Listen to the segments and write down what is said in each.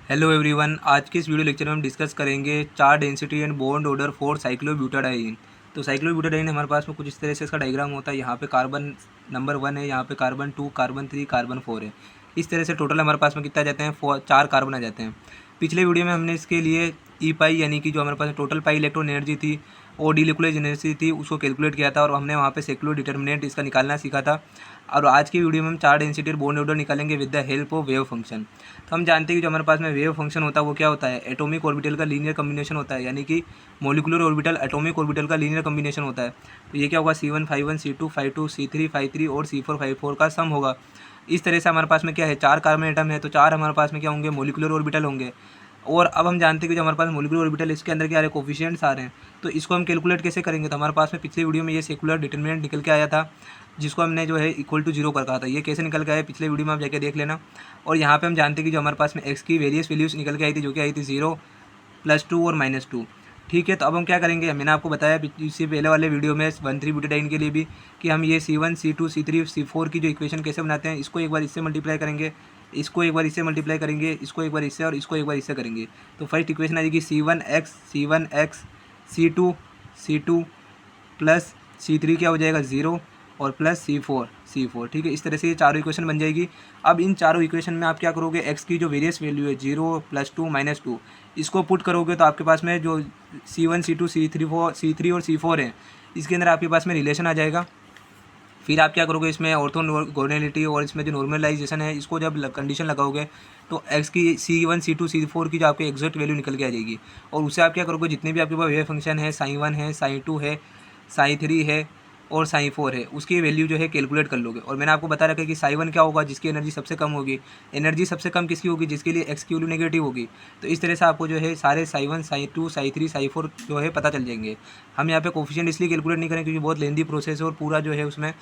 Hello everyone, आज के इस वीडियो लेक्चर में हम डिस्कस करेंगे चार density and bond order for cyclobutadiene. तो साइक्लोब्यूटाडाइन हमारे पास में कुछ इस तरह से इसका डायग्राम होता है। यहाँ पे कार्बन नंबर 1 है, यहाँ पे कार्बन 2, कार्बन 3, कार्बन 4 है। इस तरह से टोटल हमारे पास में कितना आ जाते हैं, 4 कार्बन आ जाते हैं। पिछले वीडियो में हमने इसके लिए ई पाई यानी कि जो हमारे पास टोटल पाई इलेक्ट्रॉन एनर्जी थी और डी न्यूक्लियस एनर्जी थी उसको कैलकुलेट किया था और हमने वहाँ पे सेक्युलर डिटर्मिनेंट इसका निकालना सीखा था। और आज की वीडियो में हम चार डेंसिटी और बॉन्ड ऑर्डर निकालेंगे with the help of wave function. तो हम जानते हैं कि जो हमारे पास में वेव फंक्शन होता है वो क्या होता है, एटॉमिक ऑर्बिटल का लीनियर कॉम्बिनेशन होता है, यानी कि मोलिकुलर ऑर्बिटल एटॉमिक ऑर्बिटल का लीनियर कॉम्बिनेशन होता है। तो ये क्या होगा, C1 5 1 C2 5 2 C3 5 3 और C4 5 4 का सम होगा। इस तरह से हमारे पास में क्या है, चार कार्बन एटम है तो चार हमारे पास में क्या होंगे, मोलिकुलर ऑर्बिटल होंगे। और अब हम जानते हैं कि जो हमारे पास मोलिकुलर ऑर्बिटल इसके अंदर क्या आ रहे हैं, कोफिशिएंट्स आ रहे हैं। तो इसको हम कैलकुलेट कैसे करेंगे, तो हमारे पास में पिछले वीडियो में ये सेक्युलर डिटर्मिनेंट निकल के आया था जिसको हमने जो है इक्वल टू 0 कर कहा था। ये कैसे निकल के आया पिछले वीडियो में आप जाके देख लेना। और यहाँ पे हम जानते हैं कि जो हमारे पास में एक्स की वेरियस वैल्यूज निकल के आई थी, जो कि आई थी 0, +2 और -2। ठीक है, तो अब हम क्या करेंगे, मैंने आपको बताया इससे पहले वाले वीडियो में 1,3 ब्यूटाडाइन के लिए भी कि हम ये C1 C2 C3 C4 की जो इक्वेशन कैसे बनाते हैं, इसको एक बार इससे मल्टीप्लाई करेंगे, इसको एक बार इससे मल्टीप्लाई करेंगे, इसको एक बार इससे और इसको एक बार इससे करेंगे। तो फर्स्ट इक्वेशन आ जाएगी C1x C2 प्लस C3 क्या हो जाएगा 0 और प्लस C4। ठीक है, इस तरह से ये चारों इक्वेशन बन जाएगी। अब इन चारों इक्वेशन में आप क्या करोगे, x की जो वेरियस वैल्यू है 0 +2 -2 इसको पुट करोगे तो आपके पास में जो C1 C2 C3 और C4 है इसके अंदर आपके पास में रिलेशन आ जाएगा। फिर आप क्या करोगे, इसमें ऑर्थोगोनैलिटी और इसमें जो नॉर्मलाइजेशन है इसको जब कंडीशन लगाओगे तो x की C1 C2 C4 की जो आपकी एग्जैक्ट वैल्यू निकल के आ जाएगी। और उससे आप क्या करोगे, जितने भी आपके पास वेव फंक्शन है sin1 है sin2 है sin3 है और sin4 है उसकी वैल्यू जो है कैलकुलेट कर लोगे। और मैंने आपको बता रखा है कि sin1 क्या होगा, जिसकी एनर्जी सबसे कम होगी। एनर्जी सबसे कम किसकी होगी, जिसके लिए x की वैल्यू नेगेटिव होगी। तो इस तरह से आपको जो है सारे sin1 sin2 sin3 sin4 जो है पता चल जाएंगे। हम यहाँ पे कोफिशिएंट इसलिए कैलकुलेट नहीं करें क्योंकि बहुत लेंदी प्रोसेस है और पूरा जो है उसमें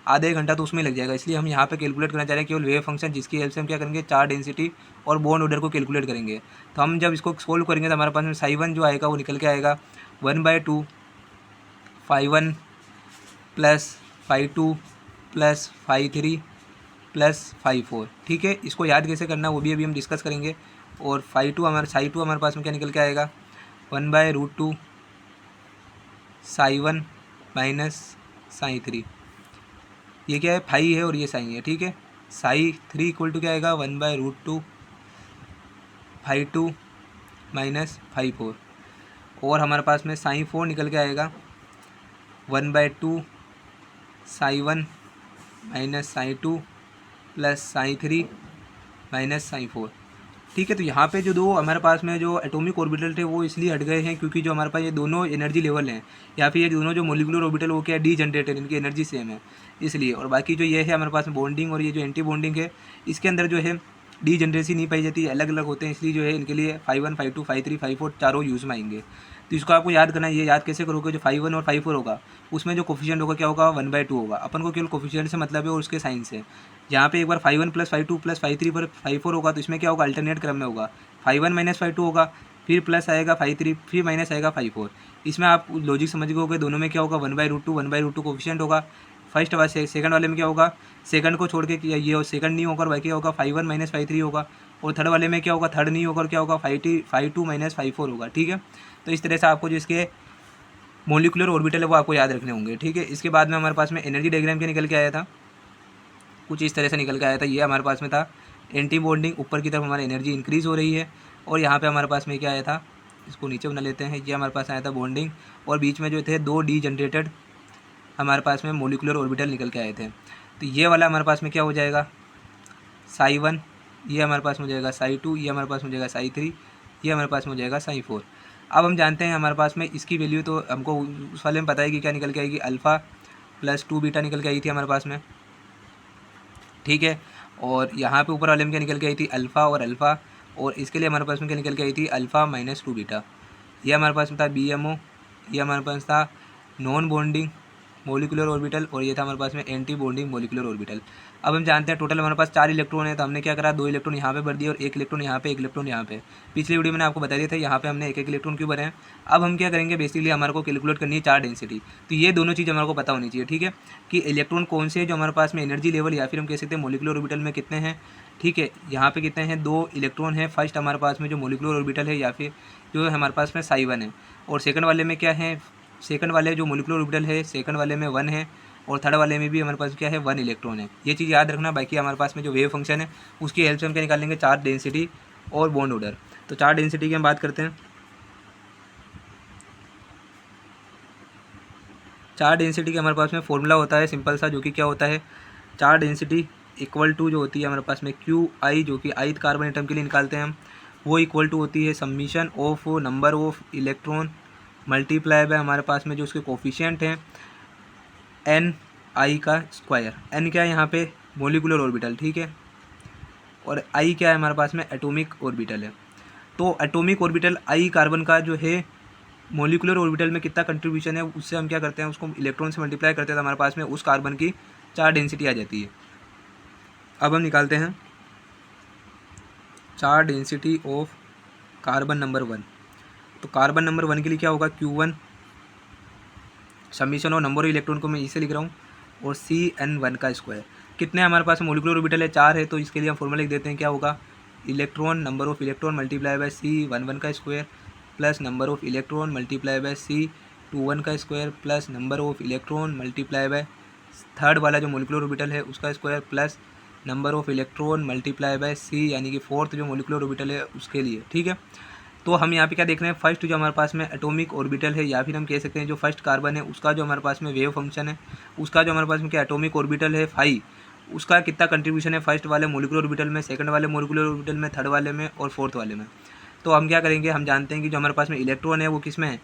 आधा एक घंटा तो उसमें लग जाएगा, इसलिए हम यहाँ पे कैलकुलेट करना चाह रहे हैं केवल वेव फंक्शन, जिसकी हेल्प से हम क्या करेंगे, चार डेंसिटी और बॉन्ड ऑर्डर को कैलकुलेट करेंगे। तो हम जब इसको सोल्व करेंगे तो हमारे पास में sin1 जो आएगा वो निकल के आएगा 1/2 φ1 प्लस φ2 प्लस φ3 प्लस φ4। ठीक है, इसको याद कैसे करना वो भी अभी हम डिस्कस करेंगे। और φ2 हमारे पास में क्या निकल के आएगा, 1/√2 ψ1 माइनस ψ3। ये क्या है, फाई है और ये साई है। ठीक है, ψ3 इक्वल टू क्या आएगा, 1/√2 φ2 माइनस φ4। और हमारे पास में ψ4 निकल के आएगा 1/2 ψ1 माइनस ψ2 प्लस ψ3 माइनस ψ4। ठीक है, तो यहाँ पे जो दो हमारे पास में जो एटॉमिक ऑर्बिटल थे वो इसलिए हट गए हैं क्योंकि जो हमारे पास ये दोनों एनर्जी लेवल हैं या फिर ये दोनों जो मोलिकुलर ऑर्बिटल वो क्या है, डी जनरेटेड, इनकी एनर्जी सेम है इसलिए। और बाकी जो ये है हमारे पास बॉन्डिंग और ये जो एंटी बॉन्डिंग है इसके अंदर जो है डी जनरेसी नहीं पाई जाती, अलग अलग होते हैं, इसलिए जो है इनके लिए φ1 φ2 φ3 φ4 चारों यूज़ में आएंगे। तो इसको आपको याद करना है। ये याद कैसे करोगे, जो φ1 और φ4 होगा उसमें जो कोफिशिएंट होगा क्या होगा, 1/2 होगा। अपन को केवल कोफिशिएंट से मतलब है और उसके साइन से। यहाँ पे एक बार φ1 प्लस φ2 प्लस φ3 पर φ4 होगा तो इसमें क्या होगा, अल्टरनेट क्रम में होगा, φ1 माइनस φ2 होगा, फिर प्लस आएगा φ3, फिर माइनस आएगा φ4। इसमें आप लॉजिक समझ गए, दोनों में क्या होगा, 1/√2 कोफिशिएंट होगा। फर्स्ट वाले सेकंड वाले में क्या होगा, सेकंड को छोड़ के ये सेकंड नहीं होगा और बाकी होगा φ1 माइनस φ3 होगा। और थर्ड वाले में क्या होगा, थर्ड नहीं होगा और क्या होगा, φ2 माइनस φ4 होगा। ठीक है, तो इस तरह से आपको जो इसके मोलिकुलर ऑर्बिटल है वो आपको याद रखने होंगे। ठीक है, इसके बाद में हमारे पास में एनर्जी डायग्राम क्या निकल के आया था, कुछ इस तरह से निकल के आया था। ये हमारे पास में था एंटी बॉन्डिंग, ऊपर की तरफ हमारी एनर्जी इंक्रीज़ हो रही है। और यहाँ पे हमारे पास में क्या आया था, इसको नीचे बना लेते हैं, ये हमारे पास आया था बॉन्डिंग। और बीच में जो थे दो डी जनरेटेड हमारे पास में मोलिकुलर ऑर्बिटल निकल के आए थे। तो ये वाला हमारे पास में क्या हो जाएगा, ψ1, ये हमारे पास में हो जाएगा ψ2, ये हमारे पास में हो जाएगा ψ3, ये हमारे पास में हो जाएगा ψ4। अब हम जानते हैं हमारे पास में इसकी वैल्यू तो हमको उस वाले में पता है कि क्या निकल के आएगी, अल्फ़ा प्लस 2 बीटा निकल के आई थी हमारे पास में। ठीक है, और यहाँ पे ऊपर वाले में क्या निकल के आई थी, अल्फ़ा और अल्फ़ा। और इसके लिए हमारे पास में क्या निकल के आई थी, अल्फ़ा माइनस 2 बीटा। ये हमारे पास में था BMO, ये हमारे पास था नॉन बॉन्डिंग मोलिकुलर ऑर्बिटल, और ये था हमारे पास में एंटी बॉन्डिंग मोलिकुलर ऑर्बिटल। अब हम जानते हैं टोटल हमारे पास 4 इलेक्ट्रॉन है, तो हमने क्या करा, 2 इलेक्ट्रॉन यहाँ पे भर दिए और 1 इलेक्ट्रॉन यहाँ पे, 1 इलेक्ट्रॉन यहाँ पे। पिछले वीडियो में मैंने आपको बता दिया था यहाँ पे हमने 1 इलेक्ट्रॉन क्यों भरे हैं। अब हम क्या करेंगे, बेसिकली हमारे को कैलकुलेट करनी है चार डेंसिटी। तो ये दोनों चीज़ हमारे को पता होनी चाहिए। ठीक है, कि इलेक्ट्रॉन कौन से जो हमारे पास में एनर्जी लेवल या फिर हम कह सकते हैं मोलिकुलर ऑर्बिटल में कितने हैं, ठीक है, यहाँ पे कितने हैं, 2 इलेक्ट्रॉन है फर्स्ट हमारे पास में जो मोलिकुलर ऑर्बिटल है या फिर जो हमारे पास में psi 1 है, और सेकंड वाले में क्या है, सेकंड वाले जो मोलिकुलर ऑर्बिटल है सेकंड वाले में 1 है, और थर्ड वाले में भी हमारे पास क्या है 1 इलेक्ट्रॉन है। ये चीज़ याद रखना। बाकी हमारे पास में जो वेव फंक्शन है उसकी हेल्प से हम क्या निकालेंगे, चार्ज डेंसिटी और बॉन्ड ऑर्डर। तो चार्ज डेंसिटी की हम बात करते हैं। चार्ज डेंसिटी का हमारे पास में फॉर्मूला होता है सिंपल सा, जो कि क्या होता है, चार्ज डेंसिटी इक्वल टू जो होती है हमारे पास में क्यू आई, जो कि ith कार्बन एटम के लिए निकालते हैं हम, वो इक्वल टू होती है summation of number of electron multiply bye हमारे पास में जो उसके कोफिशिएंट हैं एन आई का स्क्वायर। एन क्या है यहाँ पे, मोलिकुलर ऑर्बिटल, ठीक है, और आई क्या है हमारे पास में, एटॉमिक ऑर्बिटल है। तो एटॉमिक ऑर्बिटल आई कार्बन का जो है मोलिकुलर ऑर्बिटल में कितना कंट्रीब्यूशन है, उससे हम क्या करते हैं, उसको इलेक्ट्रॉन से मल्टीप्लाई करते हैं तो हमारे पास में उस कार्बन की चार्ज डेंसिटी आ जाती है। अब हम निकालते हैं charge density of carbon number 1। तो कार्बन नंबर 1 के लिए क्या होगा, Q1 समीशन और नंबर ऑफ इलेक्ट्रॉन को मैं इसे लिख रहा हूँ, और CN1 का स्क्वायर। कितने हमारे पास मोलिकुलर ऑर्बिटल है, 4 है, तो इसके लिए हम फॉर्मूला लिख देते हैं, क्या होगा, electron number of electron multiply bye C11 का square plus number of electron multiply bye C21 का square plus number of electron multiply by third वाला जो मोलिकुलर ऑर्बिटल है उसका square plus number of electron multiply bye C, यानी कि fourth जो molecular orbital है उसके लिए, ठीक है। तो हम यहाँ पे क्या देख रहे हैं, फर्स्ट जो हमारे पास में एटॉमिक ऑर्बिटल है, या फिर हम कह सकते हैं जो फर्स्ट कार्बन है उसका जो हमारे पास में वेव फंक्शन है, उसका जो हमारे पास में क्या एटॉमिक ऑर्बिटल है 5, उसका कितना कंट्रीब्यूशन है फर्स्ट वाले मोलिकुलर ऑर्बिटल में, सेकंड वाले मोलिकुलर ऑर्बिटल में, थर्ड वाले में और फोर्थ वाले में। तो हम क्या करेंगे, हम जानते हैं कि जो हमारे पास में इलेक्ट्रॉन है वो किस में है,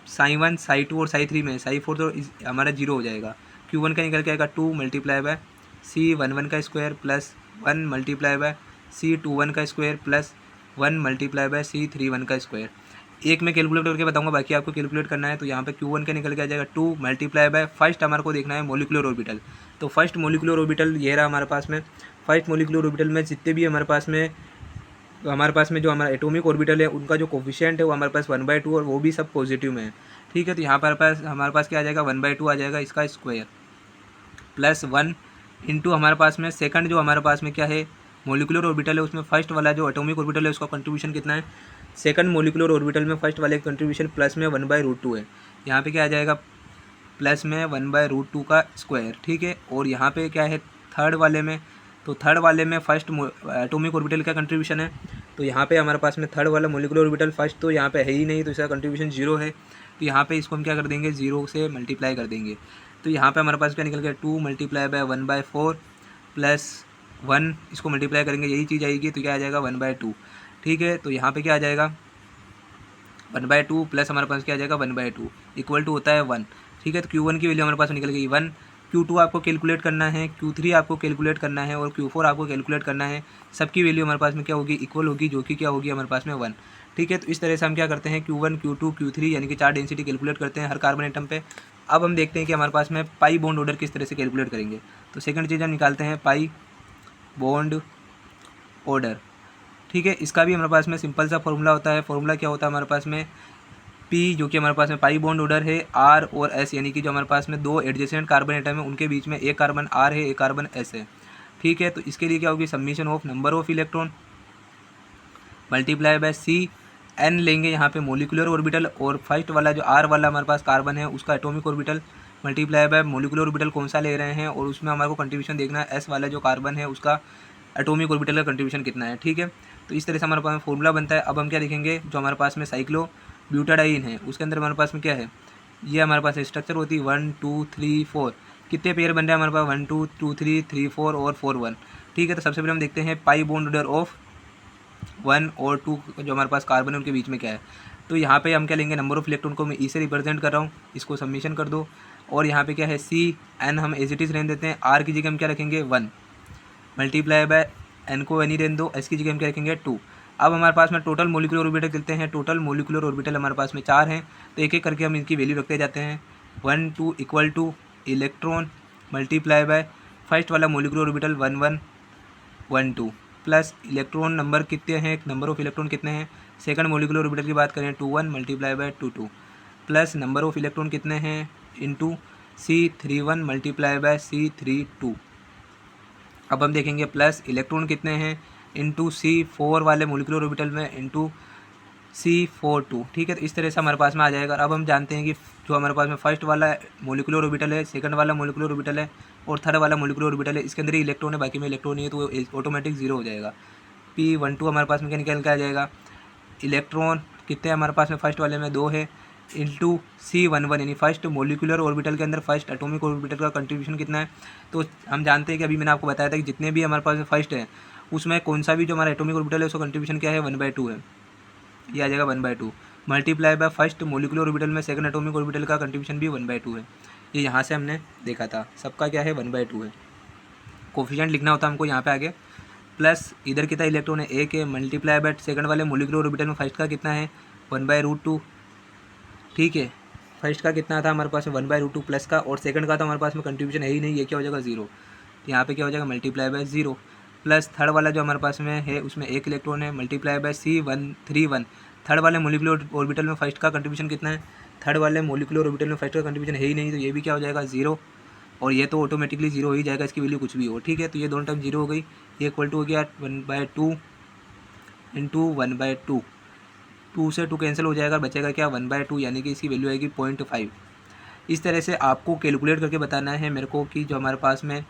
psi 1 psi 2 और psi 3 में, psi 4 तो हमारा 0 हो जाएगा। Q1 का निकल के आएगा 2 मल्टीप्लाई बाय C11 का square plus 1 multiply by C21 का square plus 1 multiply by C31 का स्क्वायर। एक मैं कैलकुलेट करके बताऊंगा, बाकी आपको कैलकुलेट करना है। तो यहाँ पे Q1 का निकल के आ जाएगा 2 मल्टीप्लाई बाय फर्स्ट हमारे को देखना है मोलिकुलर ऑर्बिटल। तो फर्स्ट मोलिकुलर ऑर्बिटल ये रहा हमारे पास में। फर्स्ट मोलिकुलर ऑर्बिटल में जितने भी हमारे पास में जो हमारा एटॉमिक ऑर्बिटल है उनका जो कोफिशिएंट है वो हमारे पास 1/2 और वो भी सब पॉजिटिव में है, ठीक है। तो यहाँ पर हमारे पास क्या आ जाएगा, 1/2 आ जाएगा इसका स्क्वायर प्लस 1 इंटू हमारे पास में सेकंड जो हमारे पास में क्या है मोलिकुलर ऑर्बिटल है, उसमें फर्स्ट वाला जो एटॉमिक ऑर्बिटल है उसका कंट्रीब्यूशन कितना है, सेकंड मोलिकुलर ऑर्बिटल में फर्स्ट वाले का कंट्रीब्यूशन प्लस में 1/√2 है। यहाँ पे क्या आ जाएगा, प्लस में 1/√2 का स्क्वायर, ठीक है। और यहाँ पे क्या है थर्ड वाले में, तो थर्ड वाले में फर्स्ट एटॉमिक ऑर्बिटल का कंट्रीब्यूशन है। तो यहाँ पे हमारे पास में थर्ड वाला मोलिकुलर ऑर्बिटल फर्स्ट तो यहाँ पे है ही नहीं, तो इसका कंट्रीब्यूशन 0 है। तो यहाँ पे इसको हम क्या कर देंगे, 0 से मल्टीप्लाई कर देंगे। तो यहाँ पे हमारे पास क्या निकल गया, 2 मल्टीप्लाई बाय 1/4 प्लस 1, इसको मल्टीप्लाई करेंगे यही चीज़ आएगी, तो क्या आ जाएगा 1/2, ठीक है। तो यहाँ पे क्या आ जाएगा 1/2 प्लस हमारे पास क्या आ जाएगा 1/2 इक्वल टू होता है 1, ठीक है। तो Q1 की वैल्यू हमारे पास निकल गई 1, Q2 आपको कैलकुलेट करना है, Q3 आपको कैलकुलेट करना है और Q4 आपको कैलकुलेट करना है। सबकी वैल्यू हमारे पास में क्या होगी, इक्वल होगी, जो कि क्या होगी हमारे पास में 1, ठीक है। तो इस तरह से हम क्या करते हैं Q1 Q2 Q3 यानी कि 4 डेंसिटी कैलकुलेट करते हैं हर कार्बन एटम पे। अब हम देखते हैं कि हमारे पास में पाई बॉन्ड ऑर्डर किस तरह से कैलकुलेट करेंगे। तो सेकंड चीज़ हम निकालते हैं पाई बॉन्ड ऑर्डर, ठीक है। इसका भी हमारे पास में सिंपल सा फॉर्मूला होता है। फॉर्मूला क्या होता है हमारे पास में, पी जो कि हमारे पास में पाई बॉन्ड ऑर्डर है, आर और एस, यानी कि जो हमारे पास में दो एडजेसेंट कार्बन एटम है उनके बीच में एक कार्बन आर है एक कार्बन एस है, ठीक है। तो इसके लिए क्या होगी, summation of number of electron multiply by C N लेंगे यहाँ पे मोलिकुलर ऑर्बिटल, और फर्स्ट वाला जो आर वाला हमारे पास कार्बन है उसका atomic orbital multiply by molecular orbital कौन सा ले रहे हैं, और उसमें हमारे को कंट्रीब्यूशन देखना है एस वाला जो कार्बन है उसका एटॉमिक ऑर्बिटल का कंट्रीब्यूशन कितना है, ठीक है। तो इस तरह से हमारे पास फॉर्मूला बनता है। अब हम क्या लिखेंगे, जो हमारे पास में साइक्लो ब्यूटाडाइन है उसके अंदर हमारे पास में क्या है, ये हमारे पास स्ट्रक्चर होती है 1 2 3 4, कितने पेयर बन रहे हैं हमारे पास 1 2 2 3 3 4 और 4 1, ठीक है। तो सबसे पहले हम देखते हैं पाई बॉन्ड ऑर्डर ऑफ 1 और 2 जो हमारे पास कार्बन है उनके बीच में क्या है। तो यहाँ पे हम क्या लेंगे, नंबर ऑफ इलेक्ट्रॉन को मैं ई से रिप्रेजेंट कर रहा हूँ, इसको सबमिशन कर दो। और यहाँ पे क्या है सी एन हम एज इट इज़ रहने देते हैं, आर की जगह हम क्या रखेंगे 1 मल्टीप्लाई बाय एन को एन ही रहने दो, एस की जगह हम क्या रखेंगे 2। अब हमारे पास में टोटल मोलिकुलर ऑर्बिटल कितने हैं, टोटल मोलिकुलर ऑर्बिटल हमारे पास में 4 हैं। तो एक एक करके हम इनकी वैल्यू रखते जाते हैं। 1 2 equal to electron multiply by first वाला molecular orbital 1 1 1 2 plus electron number कितने हैं, नंबर ऑफ इलेक्ट्रॉन कितने हैं, सेकंड मोलिकुलर ऑर्बिटल की बात करें 2 1 multiply by 2 2 plus number of electron कितने हैं into C31 multiply by C32। अब हम देखेंगे प्लस इलेक्ट्रॉन कितने हैं इंटू C4 वाले मोलिकुलर ऑर्बिटल में इंटू C42, ठीक है। तो इस तरह से हमारे पास में आ जाएगा। अब हम जानते हैं कि जो हमारे पास में फर्स्ट वाला मोलिकुलर ऑर्बिटल है, सेकंड वाला मोलिकुलर ऑर्बिटल है और थर्ड वाला मोलिकुलर ऑर्बिटल है, इसके अंदर ही इलेक्ट्रॉन है, बाकी में इलेक्ट्रॉन नहीं है, तो वो ऑटोमेटिक जीरो हो जाएगा। P12 हमारे पास में क्या निकल के आ जाएगा, इलेक्ट्रॉन कितने हमारे पास में फर्स्ट वाले में 2 है इंटू C11, यानी फर्स्ट मोलिकुलर ऑर्बिटल के अंदर फर्स्ट एटॉमिक ऑर्बिटल का कंट्रीब्यूशन कितना है। तो हम जानते हैं कि अभी मैंने आपको बताया था कि जितने भी हमारे पास में फर्स्ट है उसमें कौन सा भी जो हमारा एटॉमिक ऑर्बिटल है उसका कंट्रीब्यूशन क्या है 1/2 है, ये आ जाएगा 1/2 multiply by first molecular orbital में सेकंड एटॉमिक ऑर्बिटल का कंट्रीब्यूशन भी 1/2 है। ये यहाँ से हमने देखा था, सबका क्या है 1/2 है। कोफिशिएंट लिखना होता है हमको यहाँ पे आगे, प्लस इधर कितना इलेक्ट्रॉन है 1 है, मल्टीप्लाई बाय सेकंड वाले मोलिकुलर ऑर्बिटल में फर्स्ट का कितना है 1/√2, ठीक है। फर्स्ट का कितना था हमारे पास में 1/√2 प्लस का, और सेकंड का तो हमारे पास में कंट्रीब्यूशन है ही नहीं, ये क्या हो जाएगा 0। यहाँ पे क्या हो जाएगा मल्टीप्लाई बाय 0, प्लस थर्ड वाला जो हमारे पास में है उसमें 1 इलेक्ट्रॉन है, मल्टीप्लाई बाय C131। थर्ड वाले मोलिकुलर ऑर्बिटल में फर्स्ट का कंट्रीब्यूशन कितना है, थर्ड वाले मोलिकुलर ऑर्बिटल में फर्स्ट का कंट्रीब्यूशन है ही नहीं, तो ये भी क्या हो जाएगा 0, और ये तो ऑटोमेटिकली 0 हो ही जाएगा, इसकी वैल्यू कुछ भी हो, ठीक है। तो ये दोनों टर्म 0 हो गई, ये इक्वल टू हो गया 1/2 इंटू 1/2, 2 से 2 कैंसिल हो जाएगा, बचेगा क्या 1/2, यानी कि इसकी वैल्यू आएगी 0.5। इस तरह से आपको कैलकुलेट करके बताना है मेरे को कि जो हमारे पास में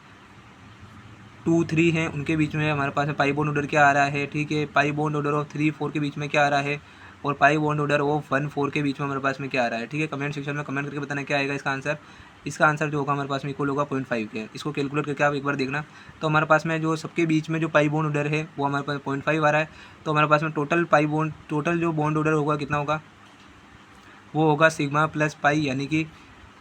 2 3 हैं उनके बीच में हमारे पास में पाई बॉन्ड ऑर्डर क्या आ रहा है, ठीक है। पाई बॉन्ड ऑर्डर ऑफ 3 4 के बीच में क्या आ रहा है, और पाई बॉन्ड ऑर्डर ऑफ 1 4 के बीच में हमारे पास में क्या आ रहा है, ठीक है। कमेंट सेक्शन में कमेंट करके बताना क्या आएगा इसका आंसर। इसका आंसर जो होगा हमारे पास में इक्वल होगा 0.5 के। इसको कैलकुलेट करके आप एक बार देखना। तो हमारे पास में जो सबके बीच में जो पाई बॉन्ड ऑर्डर है वो हमारे पास 0.5 आ रहा है। तो हमारे पास में टोटल जो बॉन्ड ऑर्डर होगा कितना होगा, वो होगा सिग्मा प्लस पाई, यानी कि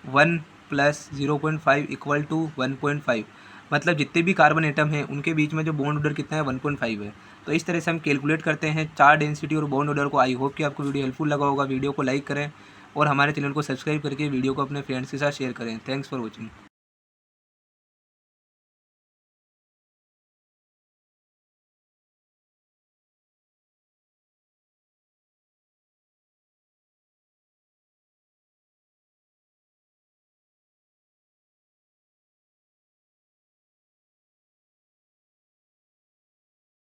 1 प्लस 0.5 इक्वल टू 1.5। मतलब जितने भी कार्बन एटम हैं उनके बीच में जो बॉन्ड ऑर्डर कितना है 1.5 है। तो इस तरह से हम कैलकुलेट करते हैं चार डेंसिटी और बॉन्ड ऑर्डर को। आई होप कि आपको वीडियो हेल्पफुल लगा होगा। वीडियो को लाइक करें और हमारे चैनल को सब्सक्राइब करके वीडियो को अपने फ्रेंड्स के साथ शेयर करें। Thanks for watching.